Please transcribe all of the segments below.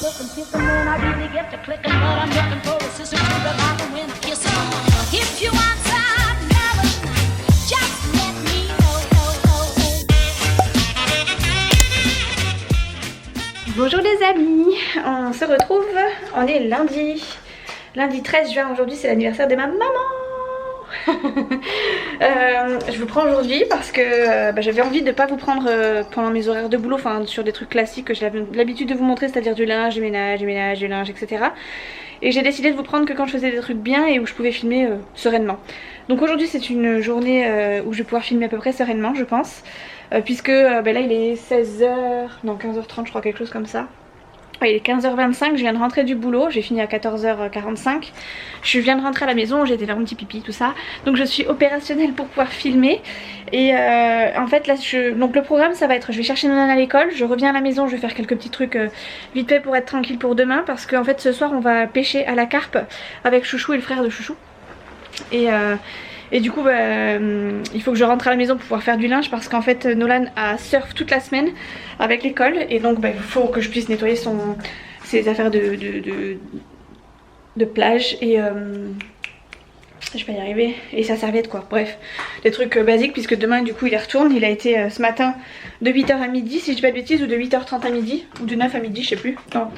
looking, kissing when I really get to clicking, but I'm looking for a sister to the bottom when I kiss her. If you want some melody, just let me know. Bonjour les amis, on se retrouve, on est lundi 13 juin, aujourd'hui c'est l'anniversaire de ma maman. Je vous prends aujourd'hui parce que j'avais envie de ne pas vous prendre pendant mes horaires de boulot, enfin sur des trucs classiques que j'ai l'habitude de vous montrer, c'est-à-dire du linge, du ménage, du linge, etc. Et j'ai décidé de vous prendre que quand je faisais des trucs bien et où je pouvais filmer sereinement. Donc aujourd'hui c'est une journée où je vais pouvoir filmer à peu près sereinement, je pense, puisque là il est 16h, non 15h30 je crois, quelque chose comme ça. Il est 15h25, je viens de rentrer du boulot, j'ai fini à 14h45. Je viens de rentrer à la maison, j'ai été faire mon petit pipi, tout ça. Donc je suis opérationnelle pour pouvoir filmer. Et en fait là, donc le programme ça va être, je vais chercher Nolan à l'école, je reviens à la maison, je vais faire quelques petits trucs vite fait pour être tranquille pour demain. Parce qu'en fait ce soir on va pêcher à la carpe avec Chouchou et le frère de Chouchou. Et du coup il faut que je rentre à la maison pour pouvoir faire du linge parce qu'en fait Nolan a surf toute la semaine avec l'école et donc il faut que je puisse nettoyer ses affaires de plage et je vais pas y arriver, et sa serviette quoi, bref des trucs basiques puisque demain du coup il y retourne. Il a été ce matin de 8h à midi si je dis pas de bêtises, ou de 8h30 à midi, ou de 9 à midi je sais plus, non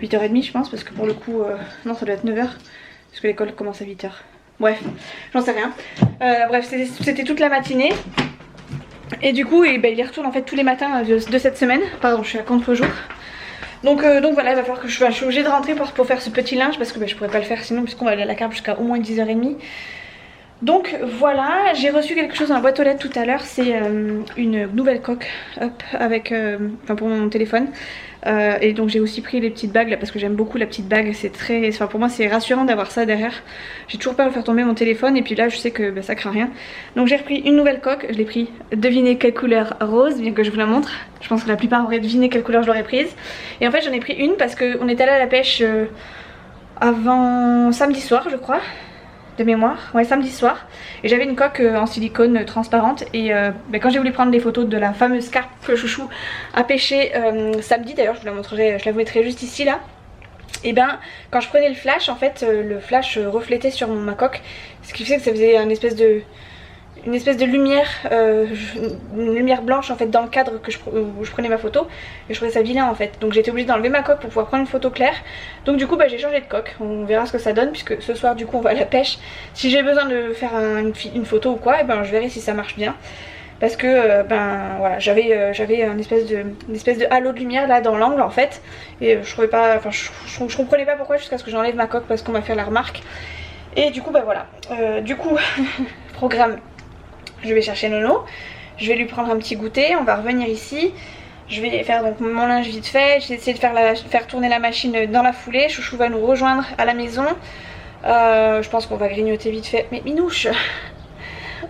8h30 je pense, parce que pour le coup non ça doit être 9h parce que l'école commence à 8h. Bref, j'en sais rien. Bref, c'était toute la matinée. Et du coup, il y retourne en fait tous les matins de cette semaine. Pardon, je suis à contre-jour. Donc voilà, il va falloir que je suis obligée de rentrer pour faire ce petit linge parce que je pourrais pas le faire sinon, puisqu'on va aller à la carpe jusqu'à au moins 10h30. Donc voilà, j'ai reçu quelque chose dans la boîte aux lettres tout à l'heure. C'est une nouvelle coque avec, pour mon téléphone. Et donc j'ai aussi pris les petites bagues là parce que j'aime beaucoup la petite bague. C'est très, enfin pour moi c'est rassurant d'avoir ça derrière. J'ai toujours peur de faire tomber mon téléphone et puis là je sais que ça craint rien. Donc j'ai repris une nouvelle coque, je l'ai pris, devinez quelle couleur, rose, bien que je vous la montre. Je pense que la plupart auraient deviné quelle couleur je l'aurais prise. Et en fait j'en ai pris une parce qu'on est allé à la pêche avant samedi soir je crois. De mémoire, ouais, samedi soir, et j'avais une coque en silicone transparente et quand j'ai voulu prendre des photos de la fameuse carpe que Chouchou a pêché samedi, d'ailleurs je vous la montrerai, je la vous mettrai juste ici là, et quand je prenais le flash en fait le flash reflétait sur ma coque, ce qui fait que ça faisait une espèce de lumière, une lumière blanche en fait dans le cadre où je prenais ma photo, et je trouvais ça vilain en fait. Donc j'ai été obligée d'enlever ma coque pour pouvoir prendre une photo claire. Donc du coup j'ai changé de coque, on verra ce que ça donne puisque ce soir du coup on va à la pêche. Si j'ai besoin de faire une photo ou quoi, je verrai si ça marche bien. Parce que voilà, j'avais une espèce de halo de lumière là dans l'angle en fait, et je trouvais pas, enfin je comprenais pas pourquoi jusqu'à ce que j'enlève ma coque parce qu'on m'a fait la remarque. Et du coup voilà, du coup programme. Je vais chercher Nono, je vais lui prendre un petit goûter, on va revenir ici. Je vais faire donc mon linge vite fait, j'ai essayé de faire tourner la machine dans la foulée. Chouchou va nous rejoindre à la maison. Je pense qu'on va grignoter vite fait. Mais Minouche,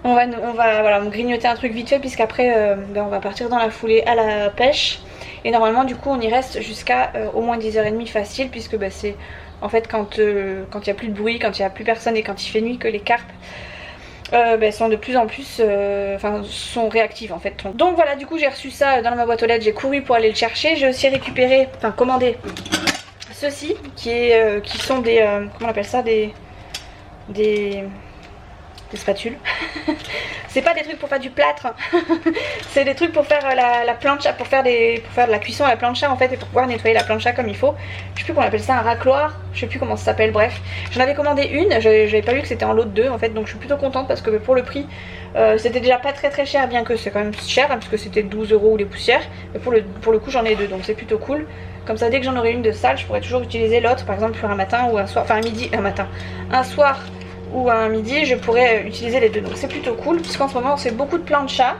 on va voilà, grignoter un truc vite fait puisqu'après on va partir dans la foulée à la pêche. Et normalement du coup on y reste jusqu'à au moins 10h30 facile puisque c'est en fait quand il n'y a plus de bruit, quand il n'y a plus personne et quand il fait nuit que les carpes sont de plus en plus sont réactives en fait. Donc voilà, du coup j'ai reçu ça dans ma boîte aux lettres, j'ai couru pour aller le chercher. J'ai aussi récupéré, commandé ceci qui sont des comment on appelle ça, des spatules. C'est pas des trucs pour faire du plâtre, c'est des trucs pour faire la plancha, pour faire de la cuisson à la plancha en fait, et pour pouvoir nettoyer la plancha comme il faut. Je sais plus comment on appelle ça, un racloir, je sais plus comment ça s'appelle, bref. J'en avais commandé une, j'avais pas vu que c'était en lot de 2 en fait, donc je suis plutôt contente parce que pour le prix c'était déjà pas très cher, bien que c'est quand même cher parce que c'était 12 € ou les poussières, mais pour le coup j'en ai 2 donc c'est plutôt cool. Comme ça dès que j'en aurai une de sale je pourrais toujours utiliser l'autre, par exemple pour un matin ou un soir, enfin un soir ou un midi je pourrais utiliser les deux, donc c'est plutôt cool puisqu'en ce moment on fait beaucoup de plancha.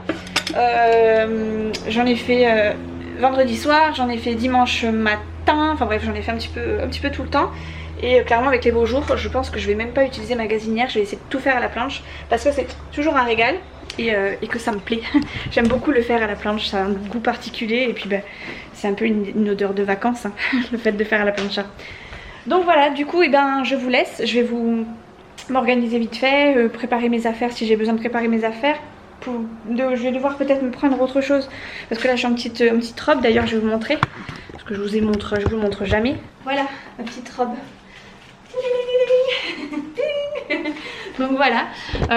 J'en ai fait vendredi soir, j'en ai fait dimanche matin, enfin bref j'en ai fait un petit peu tout le temps. Et clairement avec les beaux jours je pense que je vais même pas utiliser ma gazinière, je vais essayer de tout faire à la planche parce que c'est toujours un régal et que ça me plaît. J'aime beaucoup le faire à la planche, ça a un goût particulier et puis c'est un peu une odeur de vacances hein, le fait de faire à la plancha. Donc voilà, du coup je vous laisse, je vais m'organiser vite fait, préparer mes affaires si j'ai besoin de préparer mes affaires. Je vais devoir peut-être me prendre autre chose parce que là je suis en petite robe, d'ailleurs je vais vous montrer parce que je vous montre jamais. Voilà ma petite robe. Donc voilà,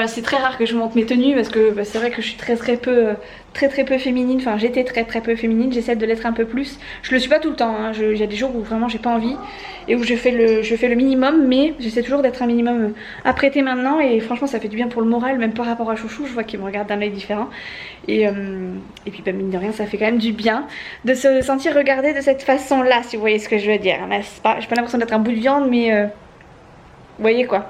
c'est très rare que je monte mes tenues parce que c'est vrai que je suis très peu féminine, enfin j'étais très peu féminine, j'essaie de l'être un peu plus. Je le suis pas tout le temps, hein. Il y a des jours où vraiment j'ai pas envie et où je fais le minimum, mais j'essaie toujours d'être un minimum apprêtée maintenant et franchement ça fait du bien pour le moral, même par rapport à Chouchou, je vois qu'il me regarde d'un œil différent et puis bah, mine de rien ça fait quand même du bien de se sentir regardée de cette façon là, si vous voyez ce que je veux dire, n'est-ce pas? J'ai pas l'impression d'être un bout de viande mais... vous voyez quoi.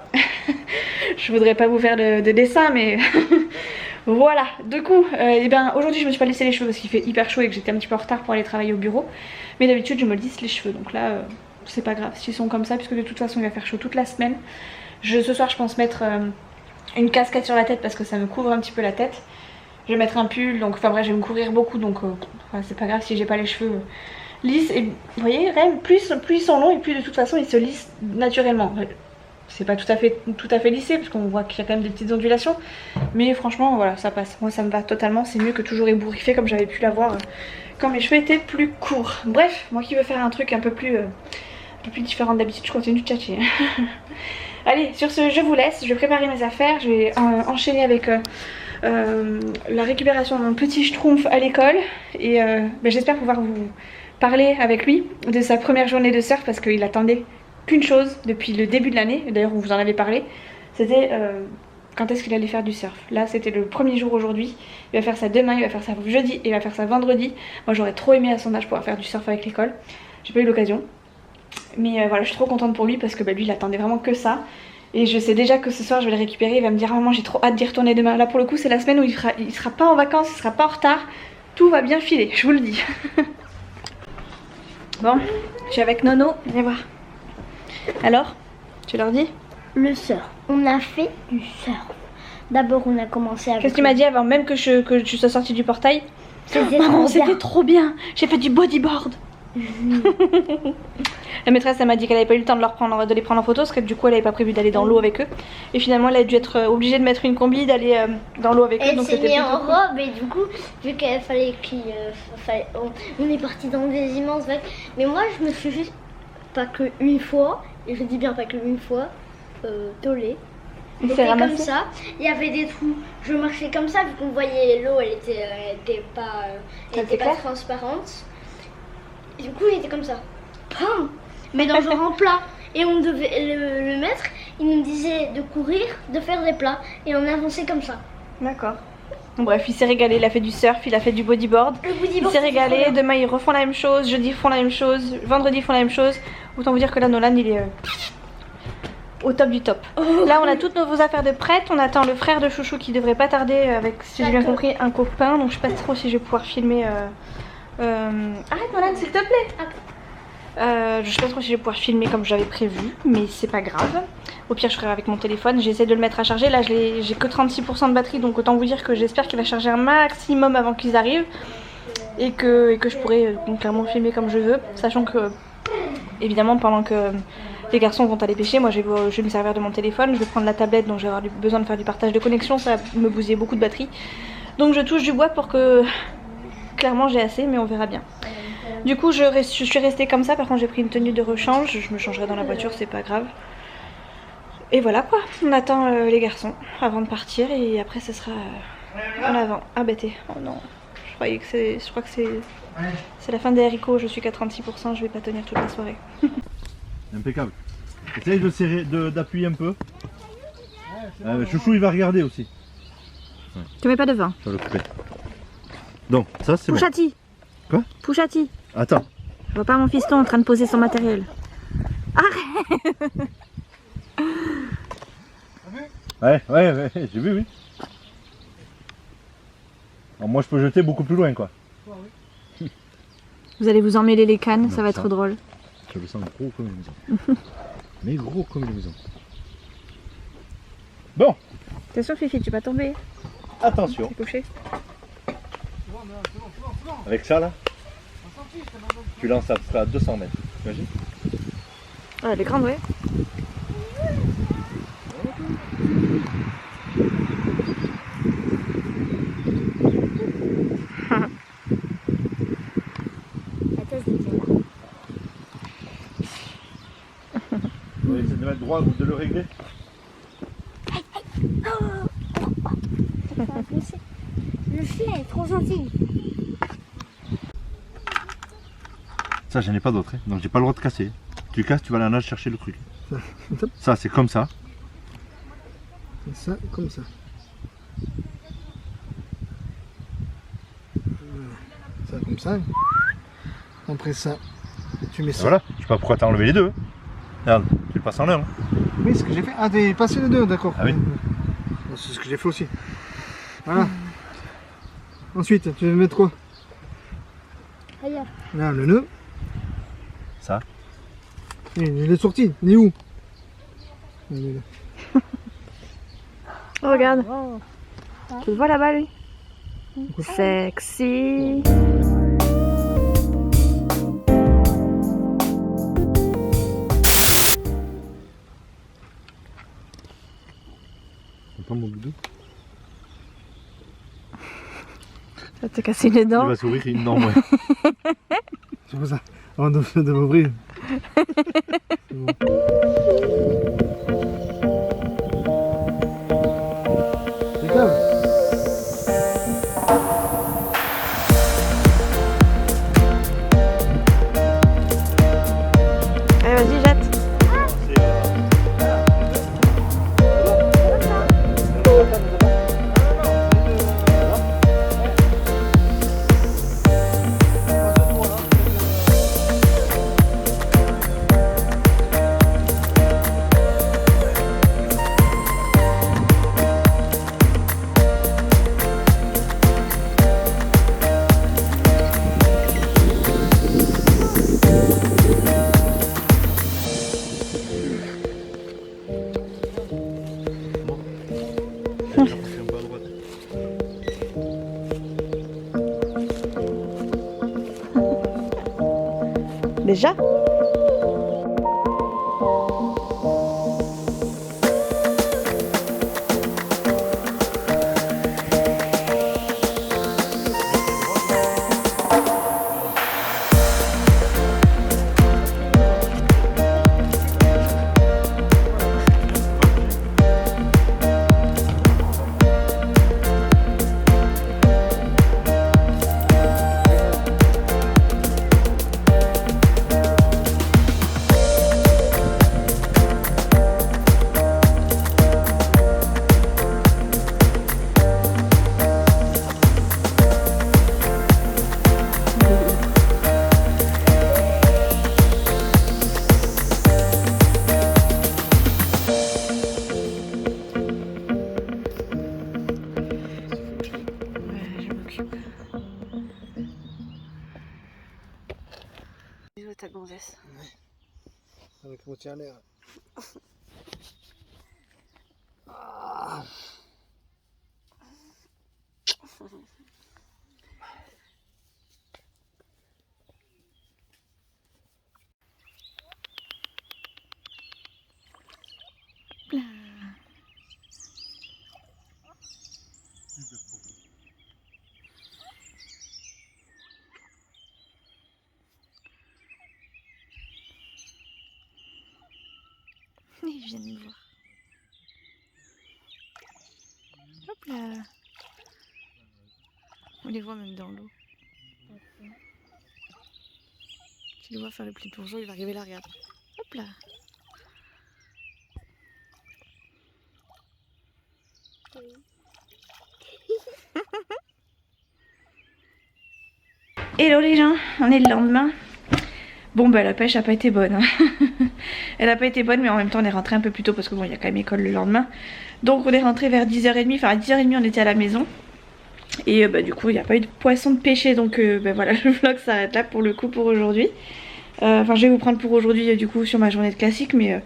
Je voudrais pas vous faire de dessin mais voilà. Du coup et ben, aujourd'hui je me suis pas laissé les cheveux parce qu'il fait hyper chaud et que j'étais un petit peu en retard pour aller travailler au bureau. Mais d'habitude je me lisse les cheveux donc là c'est pas grave s'ils sont comme ça puisque de toute façon il va faire chaud toute la semaine. Ce soir je pense mettre une casquette sur la tête parce que ça me couvre un petit peu la tête. Je vais mettre un pull donc enfin bref je vais me couvrir beaucoup donc c'est pas grave si j'ai pas les cheveux lisses. Et vous voyez Rem, plus ils sont longs et plus de toute façon ils se lissent naturellement. C'est pas tout à fait lissé parce qu'on voit qu'il y a quand même des petites ondulations. Mais franchement voilà ça passe. Moi ça me va totalement. C'est mieux que toujours ébouriffé comme j'avais pu l'avoir quand mes cheveux étaient plus courts. Bref, moi qui veux faire un truc un peu plus différent d'habitude, je continue de tchatcher. Allez, sur ce je vous laisse. Je vais préparer mes affaires. Je vais enchaîner avec la récupération de mon petit schtroumpf à l'école. Et j'espère pouvoir vous parler avec lui de sa première journée de surf parce qu'il attendait qu'une chose depuis le début de l'année, d'ailleurs on vous en avait parlé, c'était quand est-ce qu'il allait faire du surf. Là c'était le premier jour aujourd'hui, il va faire ça demain, il va faire ça jeudi et il va faire ça vendredi. Moi j'aurais trop aimé à son âge pouvoir faire du surf avec l'école, j'ai pas eu l'occasion. Mais voilà je suis trop contente pour lui parce que lui il attendait vraiment que ça. Et je sais déjà que ce soir je vais le récupérer, il va me dire ah, maman j'ai trop hâte d'y retourner demain. Là pour le coup c'est la semaine où il sera pas en vacances, il sera pas en retard, tout va bien filer, je vous le dis. Bon, je suis avec Nono, venez voir. Alors, tu leur dis? Le surf. On a fait du surf. D'abord, on a commencé avec... Qu'est-ce que tu m'as dit avant même que tu sois sortie du portail? Maman, c'était trop bien. J'ai fait du bodyboard. La maîtresse elle m'a dit qu'elle avait pas eu le temps de les prendre en photo parce que du coup elle avait pas prévu d'aller dans l'eau avec eux. Et finalement elle a dû être obligée de mettre une combi, d'aller dans l'eau avec eux. Elle Donc s'est c'était mise plutôt en cool. robe et du coup, vu qu'il fallait on est parti dans des immenses vagues. Mais moi je me suis juste, pas que une fois, et je dis bien pas que une fois, tollée. Il s'est C'était comme ramassé. ça, il y avait des trous. Je marchais comme ça, vu qu'on voyait l'eau, elle était pas transparente. Et du coup, il était comme ça. Pam, mais dans genre en plat. Et on devait le maître, il nous disait de courir, de faire des plats. Et on avançait comme ça. D'accord. Bon, bref, il s'est régalé, il a fait du surf, il a fait du bodyboard. Le Il bodyboard, s'est c'était régalé, trop bien. demain ils refont la même chose, jeudi ils font la même chose, vendredi ils font la même chose. Autant vous dire que là Nolan il est au top du top. Là on a toutes nos affaires de prêtes, on attend le frère de Chouchou qui devrait pas tarder avec, si j'ai bien D'accord. compris, un copain. Donc je sais pas trop si je vais pouvoir filmer... Arrête Nolan s'il te plaît. Je sais pas trop si je vais pouvoir filmer comme j'avais prévu, mais c'est pas grave. Au pire je ferai avec mon téléphone, j'essaie de le mettre à charger. Là j'ai que 36% de batterie, donc autant vous dire que j'espère qu'il va charger un maximum avant qu'ils arrivent. Et que je pourrai clairement filmer comme je veux, sachant que évidemment pendant que les garçons vont aller pêcher, moi je vais me servir de mon téléphone, je vais prendre la tablette dont j'ai besoin de faire du partage de connexion, ça va me bousiller beaucoup de batterie. Donc je touche du bois pour que clairement j'ai assez, mais on verra bien. Du coup je suis restée comme ça, par contre j'ai pris une tenue de rechange, je me changerai dans la voiture, c'est pas grave. Et voilà quoi, on attend les garçons avant de partir et après ce sera en avant. Ah bêté, oh non, je crois que c'est la fin des haricots, je suis qu'à 36%, je vais pas tenir toute la soirée. Impeccable. Essaye de serrer, d'appuyer un peu. Chouchou il va regarder aussi. Tu mets pas de vin. Je vais l'occuper. Donc ça c'est bon. Pouchati. Quoi? Pouchati. Attends. Je vois pas mon fiston en train de poser son matériel. Ouais, j'ai vu, oui. Alors, moi je peux jeter beaucoup plus loin quoi. Vous allez vous emmêler les cannes, ça va ça. être drôle. Je le sens gros comme une maison. Mais gros comme une maison. Bon, Attention Fifi, tu vas tomber. attention. T'es couché. Avec ça là, tu lances à peu près à 200 mètres. T'imagines? Ah, elle est grande, ouais. La tasse de thé, là. On va essayer de mettre droit ou de le régler. Le filet est trop gentil. Ça, j'en ai pas d'autre, hein. Donc j'ai pas le droit de casser. Tu casses, tu vas aller en nage chercher le truc. Ça, c'est comme ça. Et ça, comme ça. Voilà. Ça, comme ça. Après ça, tu mets Et ça. voilà, je sais pas pourquoi t'as enlevé les deux. Regarde, tu le passes en un. Hein. Oui, c'est ce que j'ai fait. Ah, t'es passé les deux, d'accord. Ah oui. Bon, c'est ce que j'ai fait aussi. Voilà. Ensuite, tu veux mettre quoi? Regarde. Là, le nœud. Ça. Il est sorti. Il est où? Il est là. Regarde. Tu le vois là-bas, lui? Sexy. C'est pas mon boudou. Ça te casser les Il dents. va sourire, il non, ouais. C'est pour ça. On doit m'ouvrir. C'est bon. C'est grave. Allez, vas-y, jette. Déjà? Ta gonzesse. Avec mon tien l'air. Ils viennent me voir. Hop là. On les voit même dans l'eau. Tu les vois faire le pli plongeon, il va arriver là, regarde. Hop là. Hello les gens, on est le lendemain. Bon bah la pêche a pas été bonne. Elle a pas été bonne mais en même temps on est rentré un peu plus tôt parce que bon il y a quand même école le lendemain. Donc on est rentré vers 10h30, enfin à 10h30 on était à la maison. Et bah du coup il n'y a pas eu de poisson de pêcher donc bah voilà le vlog s'arrête là pour le coup pour aujourd'hui. Enfin je vais vous prendre pour aujourd'hui du coup sur ma journée de classique mais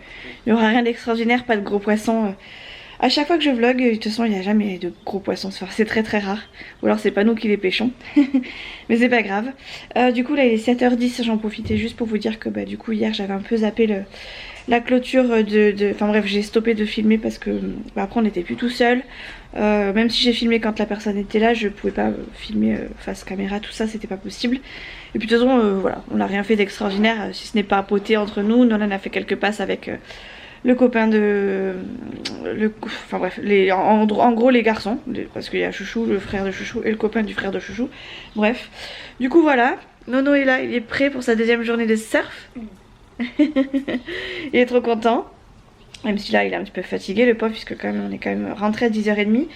il n'y aura rien d'extraordinaire, pas de gros poissons À chaque fois que je vlog, de toute façon il n'y a jamais de gros poissons, enfin, c'est très très rare. Ou alors c'est pas nous qui les pêchons. Mais c'est pas grave. Du coup là il est 7h10, j'en profitais juste pour vous dire que du coup hier j'avais un peu zappé la clôture Enfin bref, j'ai stoppé de filmer parce que après on n'était plus tout seul. Même si j'ai filmé quand la personne était là, je pouvais pas filmer face caméra, tout ça c'était pas possible. Et puis de toute façon voilà, on n'a rien fait d'extraordinaire si ce n'est pas poter entre nous. Nolan a fait quelques passes avec le copain enfin bref, en gros les garçons, parce qu'il y a Chouchou, le frère de Chouchou et le copain du frère de Chouchou. Bref, du coup voilà, Nono est là, il est prêt pour sa deuxième journée de surf. Il est trop content. Même si là il est un petit peu fatigué le pauvre, puisque quand même on est quand même rentré à 10h30.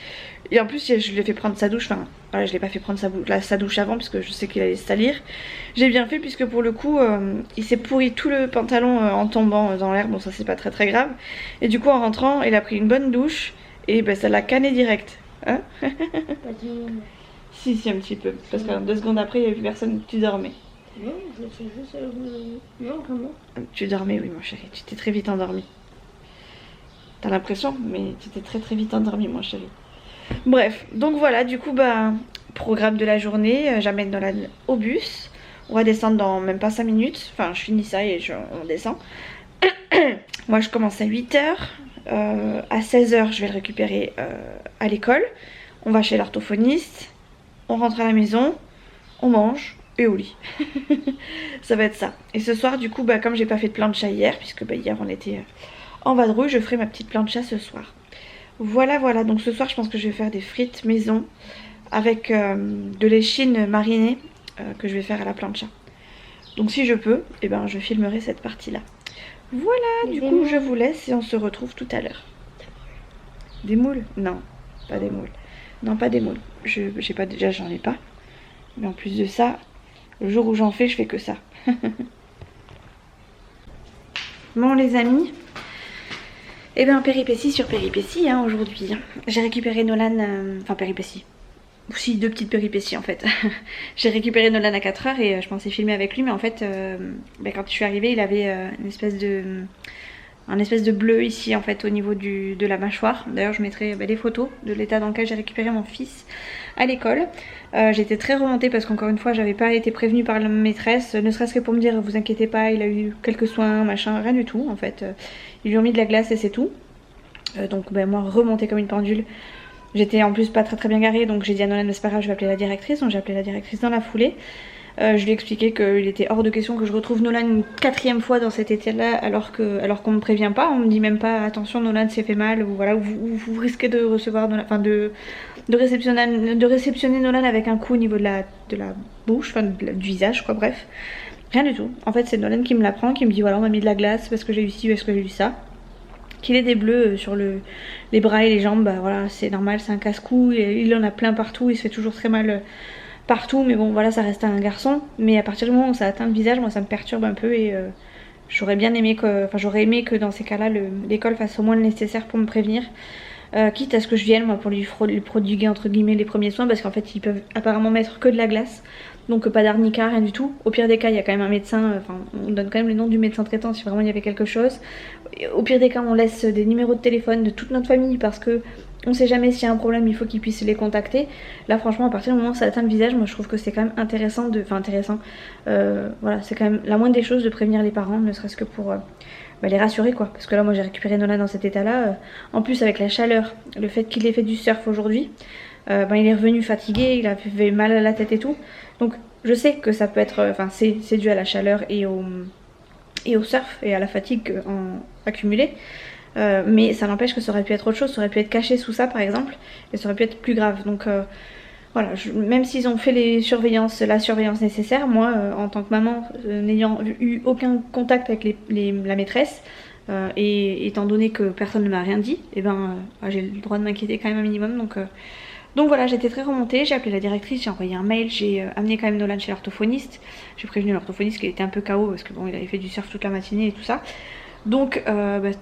Et en plus je lui ai fait prendre sa douche, enfin voilà, je l'ai pas fait prendre sa douche avant puisque je sais qu'il allait se salir. J'ai bien fait puisque pour le coup il s'est pourri tout le pantalon en tombant dans l'air. Bon ça c'est pas très très grave. Et du coup en rentrant il a pris une bonne douche et ça l'a canné direct. Hein? Si un petit peu. Parce que 2 secondes après il n'y avait plus personne, tu dormais. Non, je suis juste... Non, vraiment. Tu dormais, oui mon chéri, tu t'es très vite endormi. T'as l'impression, mais tu t'es très très vite endormi mon chéri. Bref, donc voilà, du coup programme de la journée, j'amène Nolan au bus. On va descendre dans même pas 5 minutes. Enfin je finis ça et on descend. Moi je commence à 8h. À 16h je vais le récupérer à l'école. On va chez l'orthophoniste. On rentre à la maison. On mange. Et au lit. Ça va être ça. Et ce soir du coup comme j'ai pas fait de plancha hier, puisque hier on était en vadrouille, je ferai ma petite plancha ce soir. Voilà, donc ce soir je pense que je vais faire des frites maison avec de l'échine marinée que je vais faire à la plancha. Donc si je peux, je filmerai cette partie là. Voilà, du coup je vous laisse et on se retrouve tout à l'heure. Des moules? Non, pas des moules. Non, pas des moules. Déjà j'en ai pas. Mais en plus de ça, le jour où j'en fais, je fais que ça. Bon les amis, péripétie sur péripétie aujourd'hui. J'ai récupéré Nolan, enfin péripétie. Aussi 2 petites péripéties en fait. J'ai récupéré Nolan à 4h et je pensais filmer avec lui, mais en fait quand je suis arrivée il avait un espèce de bleu ici en fait au niveau de la mâchoire. D'ailleurs je mettrai des photos de l'état dans lequel j'ai récupéré mon fils à l'école. J'étais très remontée parce qu'encore une fois j'avais pas été prévenue par la maîtresse, ne serait-ce que pour me dire vous inquiétez pas, il a eu quelques soins, machin, rien du tout en fait. Ils lui ont mis de la glace et c'est tout. Donc moi remontée comme une pendule. J'étais en plus pas très bien garée, donc j'ai dit à Nolan c'est pas grave, je vais appeler la directrice. Donc j'ai appelé la directrice dans la foulée. Je lui ai expliqué qu'il était hors de question que je retrouve Nolan une 4e fois dans cet état-là alors qu'on me prévient pas. On me dit même pas attention Nolan s'est fait mal ou voilà, vous risquez de recevoir Nolan, enfin de réceptionner Nolan avec un coup au niveau de la bouche, enfin du visage quoi, bref. Rien du tout. En fait c'est Nolan qui me l'apprend, qui me dit voilà on m'a mis de la glace parce que j'ai eu ci, parce que j'ai eu ça. Qu'il ait des bleus sur les bras et les jambes, voilà c'est normal, c'est un casse-cou, il en a plein partout, il se fait toujours très mal partout, mais bon voilà ça reste un garçon. Mais à partir du moment où ça atteint le visage, moi ça me perturbe un peu et j'aurais aimé que dans ces cas là l'école fasse au moins le nécessaire pour me prévenir, quitte à ce que je vienne moi pour lui prodiguer entre guillemets les premiers soins, parce qu'en fait ils peuvent apparemment mettre que de la glace, donc pas d'arnica, rien du tout. Au pire des cas il y a quand même un médecin, on donne quand même le nom du médecin traitant si vraiment il y avait quelque chose. Au pire des cas on laisse des numéros de téléphone de toute notre famille parce que on sait jamais s'il y a un problème, il faut qu'ils puissent les contacter. Là franchement à partir du moment où ça atteint le visage, moi je trouve que c'est quand même intéressant voilà c'est quand même la moindre des choses de prévenir les parents, ne serait-ce que pour les rassurer quoi. Parce que là moi j'ai récupéré Nolan dans cet état là, en plus avec la chaleur, le fait qu'il ait fait du surf aujourd'hui, il est revenu fatigué, il avait mal à la tête et tout. Donc je sais que ça peut être, c'est dû à la chaleur et au surf et à la fatigue accumulée. Mais ça n'empêche que ça aurait pu être autre chose, ça aurait pu être caché sous ça par exemple, et ça aurait pu être plus grave. Donc voilà, même s'ils ont fait la surveillance nécessaire, moi en tant que maman, n'ayant eu aucun contact avec la maîtresse, et étant donné que personne ne m'a rien dit, j'ai le droit de m'inquiéter quand même un minimum. Donc voilà, j'étais très remontée, j'ai appelé la directrice, j'ai envoyé un mail, j'ai amené quand même Nolan chez l'orthophoniste. J'ai prévenu l'orthophoniste qu'il était un peu KO parce que bon, il avait fait du surf toute la matinée et tout ça. Donc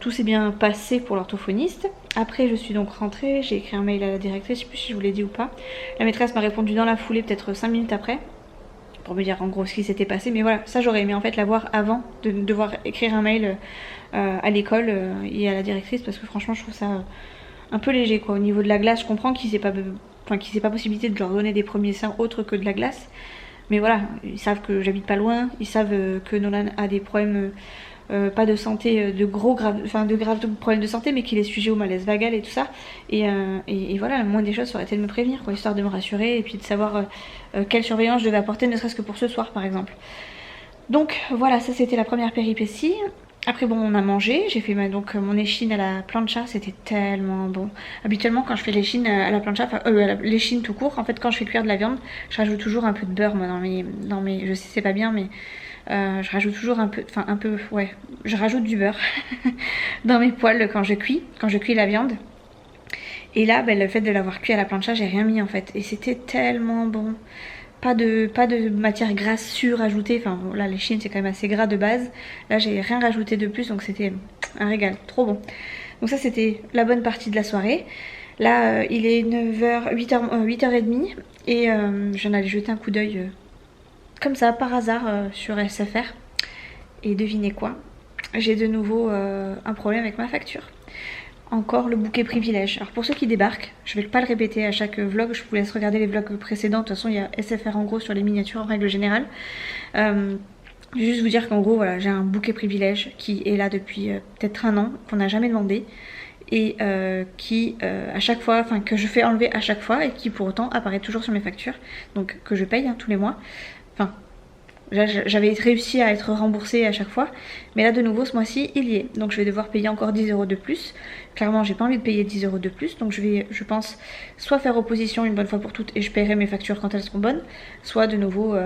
tout s'est bien passé pour l'orthophoniste. Après je suis donc rentrée, j'ai écrit un mail à la directrice, je sais plus si je vous l'ai dit ou pas. La maîtresse m'a répondu dans la foulée, peut-être 5 minutes après, pour me dire en gros ce qui s'était passé. Mais voilà, ça j'aurais aimé en fait l'avoir avant de devoir écrire un mail à l'école et à la directrice, parce que franchement je trouve ça peu léger quoi. Au niveau de la glace, je comprends qu'ils n'aient pas possibilité de leur donner des premiers seins autres que de la glace. Mais voilà, ils savent que j'habite pas loin, ils savent que Nolan a des problèmes, pas de santé, de graves problèmes de santé, mais qu'il est sujet au malaise vagal et tout ça. Et voilà, la moindre des choses, ça aurait été de me prévenir, quoi, histoire de me rassurer et puis de savoir quelle surveillance je devais apporter, ne serait-ce que pour ce soir par exemple. Donc voilà, ça c'était la première péripétie. Après bon, on a mangé, j'ai fait donc mon échine à la plancha, c'était tellement bon. Habituellement quand je fais l'échine à la plancha, l'échine tout court, en fait quand je fais cuire de la viande, je rajoute toujours un peu de beurre moi dans mes je sais c'est pas bien mais je rajoute toujours je rajoute du beurre dans mes poêles quand je cuis la viande. Et là, le fait de l'avoir cuit à la plancha, j'ai rien mis en fait, et c'était tellement bon. Pas de matière grasse surajoutée, enfin là l'échine c'est quand même assez gras de base. Là j'ai rien rajouté de plus donc c'était un régal, trop bon. Donc ça c'était la bonne partie de la soirée. Là il est 9h, 8h30 et j'en allais jeter un coup d'œil comme ça par hasard sur SFR. Et devinez quoi, j'ai de nouveau un problème avec ma facture. Encore le bouquet privilège. Alors pour ceux qui débarquent, je vais pas le répéter à chaque vlog, je vous laisse regarder les vlogs précédents. De toute façon il y a SFR en gros sur les miniatures en règle générale. Je vais juste vous dire qu'en gros voilà, j'ai un bouquet privilège qui est là depuis peut-être un an, qu'on n'a jamais demandé. Et qui à chaque fois, enfin que je fais enlever à chaque fois et qui pour autant apparaît toujours sur mes factures. Donc que je paye tous les mois. Enfin j'avais réussi à être remboursée à chaque fois, mais là de nouveau ce mois-ci il y est, donc je vais devoir payer encore 10 € de plus. Clairement j'ai pas envie de payer 10 € de plus, donc je vais, je pense, soit faire opposition une bonne fois pour toutes et je paierai mes factures quand elles seront bonnes, soit de nouveau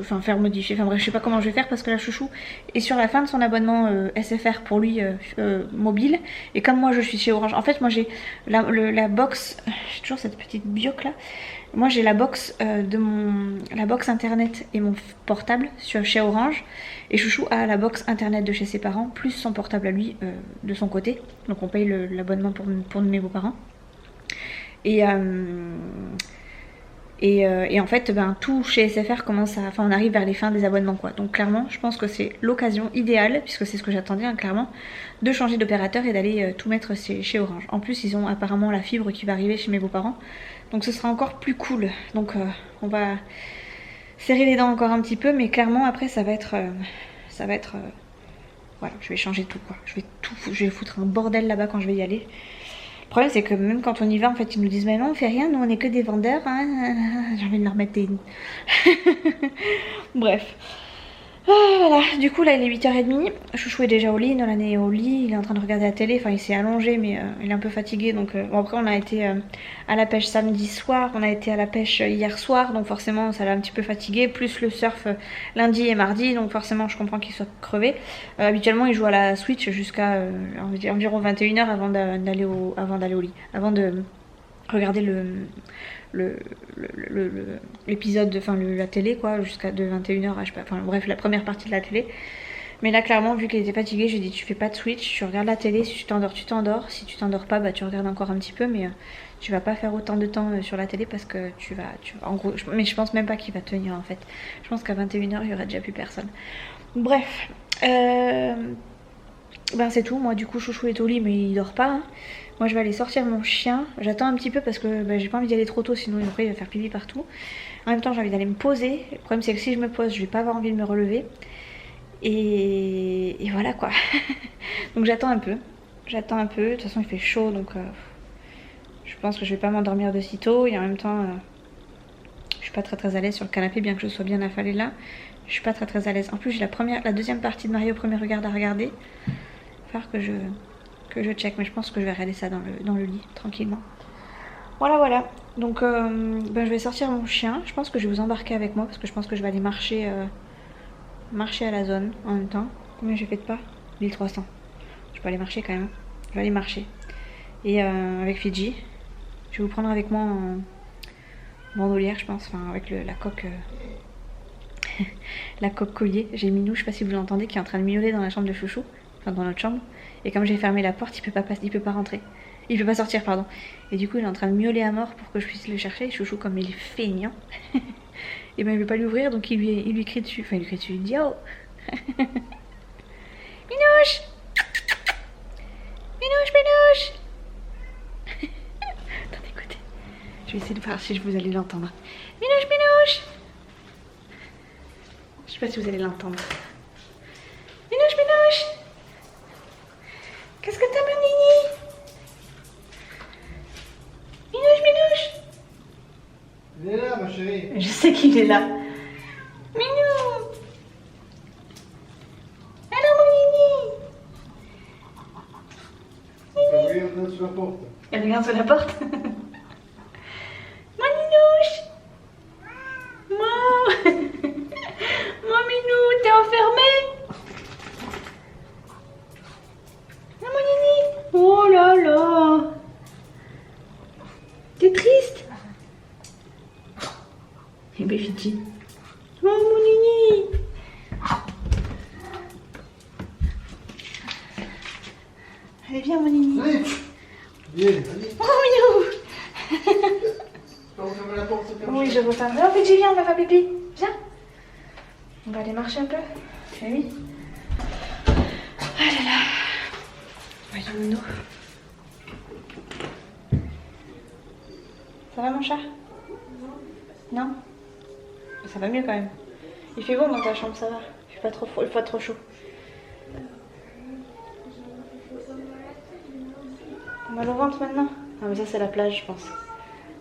faire modifier, enfin bref je sais pas comment je vais faire parce que la chouchou est sur la fin de son abonnement SFR pour lui mobile, et comme moi je suis chez Orange, en fait moi j'ai la box, j'ai toujours cette petite bioc là. Moi j'ai la box la box internet et mon portable chez Orange, et Chouchou a la box internet de chez ses parents plus son portable à lui de son côté, donc on paye l'abonnement pour mes beaux-parents. Et en fait tout chez SFR commence à, enfin on arrive vers les fins des abonnements quoi, donc clairement je pense que c'est l'occasion idéale, puisque c'est ce que j'attendais clairement, de changer d'opérateur et d'aller tout mettre chez Orange. En plus ils ont apparemment la fibre qui va arriver chez mes beaux-parents, donc ce sera encore plus cool. Donc on va serrer les dents encore un petit peu, mais clairement après ça va être voilà, je vais changer tout quoi, je vais foutre un bordel là-bas quand je vais y aller. Le problème c'est que même quand on y va en fait ils nous disent mais non on fait rien, nous on est que des vendeurs hein. J'ai envie de leur mettre des... Bref. Voilà, du coup là il est 8h30, Chouchou est déjà au lit, Nolan est au lit, il est en train de regarder la télé, enfin il s'est allongé mais il est un peu fatigué, donc bon après on a été à la pêche samedi soir, on a été à la pêche hier soir, donc forcément ça l'a un petit peu fatigué, plus le surf lundi et mardi, donc forcément je comprends qu'il soit crevé. Habituellement il joue à la Switch jusqu'à environ 21h avant d'aller au lit, avant de regarder l'épisode, enfin la télé quoi, jusqu'à de 21h, je sais pas, enfin bref la première partie de la télé. Mais là clairement vu qu'il était fatigué, j'ai dit tu fais pas de Switch, tu regardes la télé, si tu t'endors, si tu t'endors pas bah tu regardes encore un petit peu, mais tu vas pas faire autant de temps sur la télé parce que tu vas en gros, mais je pense même pas qu'il va tenir en fait, je pense qu'à 21h il y aura déjà plus personne. Bref c'est tout, moi du coup Chouchou est au lit mais il dort pas hein. Moi je vais aller sortir mon chien, j'attends un petit peu parce que j'ai pas envie d'y aller trop tôt, sinon après il va faire pipi partout. En même temps j'ai envie d'aller me poser, le problème c'est que si je me pose je vais pas avoir envie de me relever. Et voilà quoi. Donc j'attends un peu, de toute façon il fait chaud donc je pense que je vais pas m'endormir de sitôt. Et en même temps je suis pas très à l'aise sur le canapé, bien que je sois bien affalée là. Je suis pas très à l'aise. En plus j'ai la deuxième partie de Mario au premier regard à regarder. Il va falloir que je check, mais je pense que je vais regarder ça dans le lit tranquillement. Voilà. Donc je vais sortir mon chien. Je pense que je vais vous embarquer avec moi parce que je pense que je vais aller marcher à la zone en même temps. Combien j'ai fait de pas? 1300. Je peux aller marcher quand même. Je vais aller marcher. Et avec Fidji. Je vais vous prendre avec moi en bandoulière je pense. Enfin avec la coque la coque collier. J'ai Minou, je sais pas si vous l'entendez, qui est en train de miauler dans la chambre de Chouchou. Enfin dans notre chambre. Et comme j'ai fermé la porte, il peut pas rentrer. Il peut pas sortir pardon. Et du coup il est en train de miauler à mort pour que je puisse le chercher. Et Chouchou comme il est feignant. Et ben il veut pas l'ouvrir donc il lui crie dessus. Enfin il lui crie dessus, il dit oh Minouche Minouche, Minouche. Attendez, écoutez. Je vais essayer de voir si vous allez l'entendre. Minouche, Minouche. Je sais pas si vous allez l'entendre. Minouche, Minouche. Qu'est-ce que t'as, mon nini? Minouche, Minouche. Il est là, ma chérie. Je sais qu'il est là. Minou. Alors, mon nini. Oui, on est sur la porte. Elle regarde sur la porte. Mon Minouche. Mon Minou, t'es enfermé? Ah, mon nini. Oh là là. T'es triste? Eh ben, j'ai dit. Oh, mon nini. Allez, viens, mon nini. Allez. Viens, allez. Oh, Minou. On va fermer la porte, c'est bien. Oui, je referme. Oh, Pidgey, viens, on va faire pipi. Viens. On va aller marcher un peu. Eh oui. Ah là là. Voyons, Minou. Ça va, mon chat? Non? Ça va mieux quand même. Il fait bon dans ta chambre, ça va. Il fait pas trop chaud. T'as mal au ventre maintenant? Ah, mais ça, c'est la plage, je pense.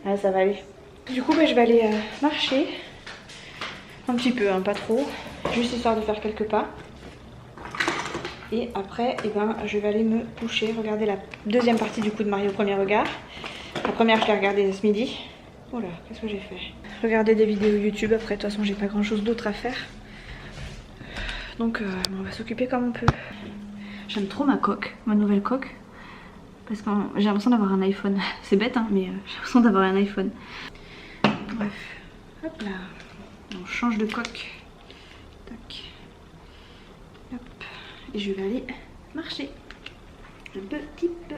Ouais, ça va aller. Du coup, je vais aller marcher. Un petit peu, hein, pas trop. Juste histoire de faire quelques pas. Et après, je vais aller me coucher. Regarder la deuxième partie du coup de Marie au premier regard. La première, je l'ai regardée ce midi. Oh là, qu'est-ce que j'ai fait? Regarder des vidéos YouTube. Après, de toute façon, j'ai pas grand chose d'autre à faire. Donc, on va s'occuper comme on peut. J'aime trop ma coque, ma nouvelle coque. Parce que j'ai l'impression d'avoir un iPhone. C'est bête, hein, mais j'ai l'impression d'avoir un iPhone. Bref, hop là. On change de coque. Tac. Hop. Et je vais aller marcher. Un petit peu.